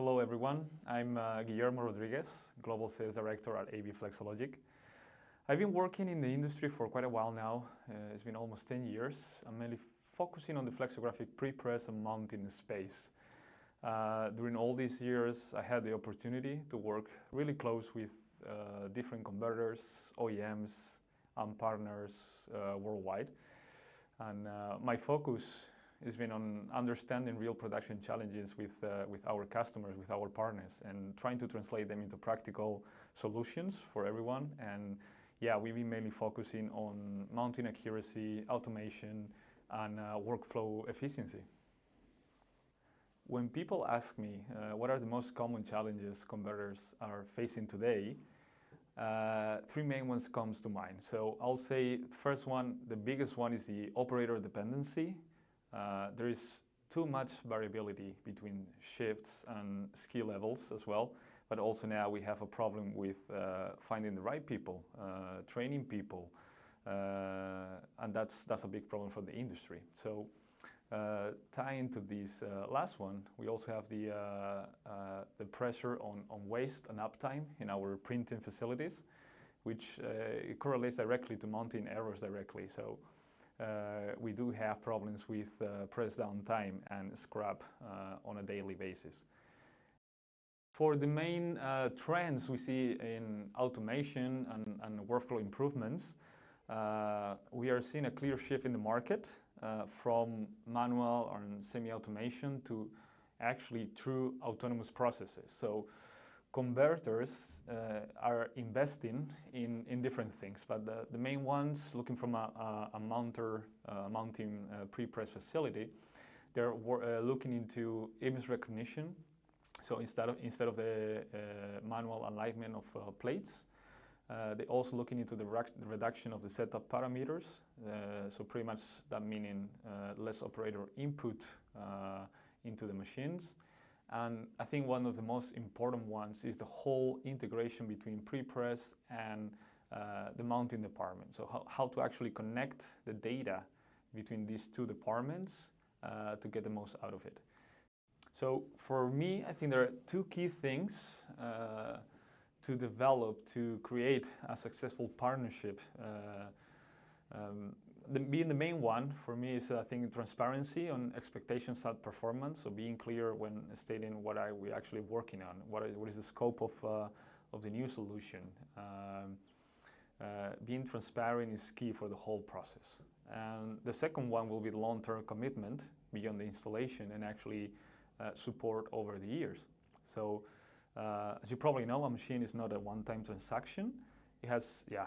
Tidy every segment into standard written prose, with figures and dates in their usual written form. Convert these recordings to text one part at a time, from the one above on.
Hello everyone, I'm Guillermo Rodriguez, Global Sales Director at AV Flexologic. I've been working in the industry for quite a while now. It's been almost 10 years. I'm mainly focusing on the flexographic prepress and mounting space. During all these years, I had the opportunity to work really close with different converters, OEMs, and partners worldwide. And my focus has been on understanding real production challenges with our customers, with our partners, and trying to translate them into practical solutions for everyone. And yeah, we've been mainly focusing on mounting accuracy, automation, and workflow efficiency. When people ask me what are the most common challenges converters are facing today, three main ones comes to mind. So I'll say the first one, the biggest one, is the operator dependency. There is too much variability between shifts and skill levels as well, but also now we have a problem with finding the right people, training people, and that's a big problem for the industry. So tying to this last one, we also have the pressure on waste and uptime in our printing facilities, which correlates directly to mounting errors directly. So we do have problems with press downtime and scrap on a daily basis. For the main trends we see in automation and workflow improvements, we are seeing a clear shift in the market from manual and semi-automation to actually true autonomous processes. So converters are investing in different things, but the main ones, looking from a mounting pre-press facility, they're looking into image recognition. So instead of the manual alignment of plates, they're also looking into the reduction of the setup parameters. So pretty much that meaning less operator input into the machines. And I think one of the most important ones is the whole integration between prepress and the mounting department. So how to actually connect the data between these two departments to get the most out of it. So for me, I think there are two key things to develop to create a successful partnership. Being the main one for me is, I think, transparency on expectations at performance. So being clear when stating what are we actually working on, what is the scope of the new solution. Being transparent is key for the whole process. And the second one will be the long-term commitment beyond the installation and actually support over the years. So as you probably know, a machine is not a one-time transaction. It has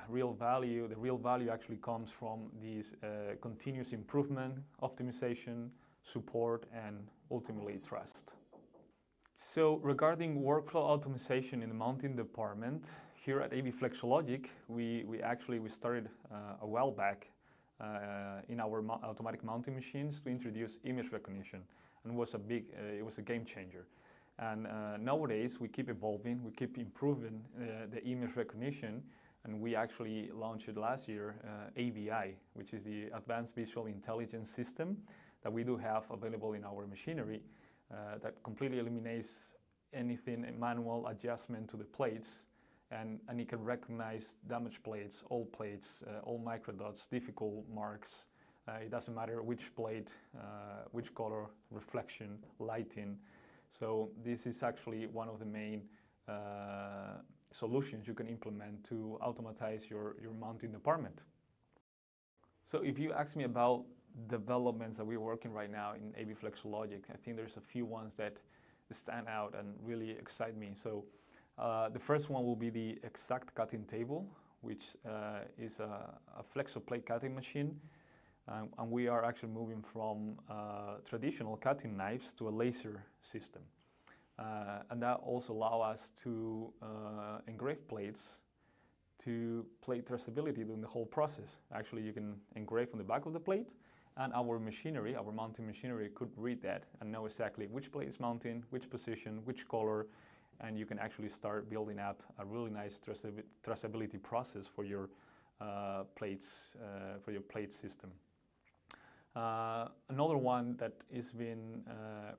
real value. The real value actually comes from these continuous improvement, optimization, support, and ultimately trust. So regarding workflow optimization in the mounting department, here at AV Flexologic, we started a while back in our automatic mounting machines to introduce image recognition, and it was a game changer. And nowadays we keep evolving, we keep improving the image recognition. And we actually launched it last year, AVI, which is the Advanced Visual Intelligence System that we do have available in our machinery that completely eliminates anything manual adjustment to the plates, and it can recognize damaged plates, all microdots, difficult marks. It doesn't matter which plate, which color, reflection, lighting. So this is actually one of the main solutions you can implement to automatize your mounting department. So if you ask me about developments that we're working right now in AV Flexologic, I think there's a few ones that stand out and really excite me. So the first one will be the exact cutting table, which is a Flexo plate cutting machine. And we are actually moving from traditional cutting knives to a laser system. And that also allows us to engrave plates to plate traceability during the whole process. Actually, you can engrave on the back of the plate, and our machinery, our mounting machinery, could read that and know exactly which plate is mounting, which position, which color, and you can actually start building up a really nice traceability process for your plates, for your plate system. Another one that is been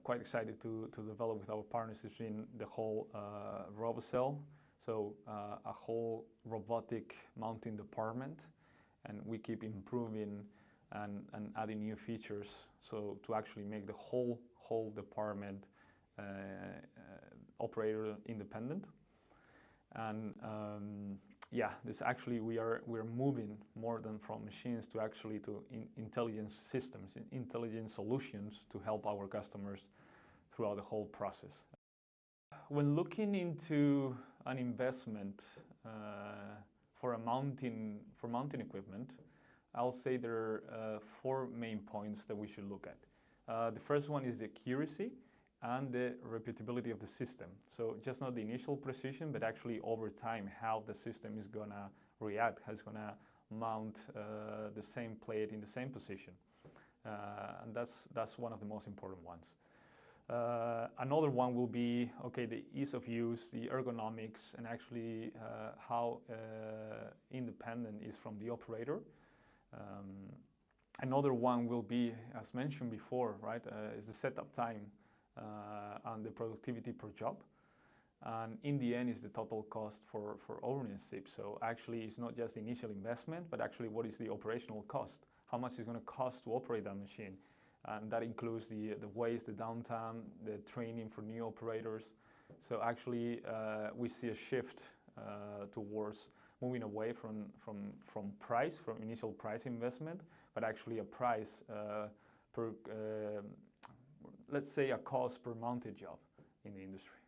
quite excited to develop with our partners has been the whole RoboCell, so a whole robotic mounting department, and we keep improving and adding new features so to actually make the whole department operator independent. And yeah, this actually we're moving more than from machines to actually to intelligent systems, intelligent solutions to help our customers throughout the whole process. When looking into an investment for mounting equipment, I'll say there are 4 main points that we should look at. The first one is the accuracy and the repeatability of the system. So just not the initial precision, but actually over time how the system is gonna react, how it's gonna mount the same plate in the same position. And that's one of the most important ones. Another one will be, okay, the ease of use, the ergonomics, and actually how independent is from the operator. Another one will be, as mentioned before, right, is the setup time and the productivity per job. And in the end is the total cost for ownership. So actually it's not just the initial investment, but actually what is the operational cost? How much is going to cost to operate that machine? And that includes the waste, the downtime, the training for new operators. So actually we see a shift towards moving away from price, from initial price investment, but actually a price per let's say a cost per mounted job in the industry.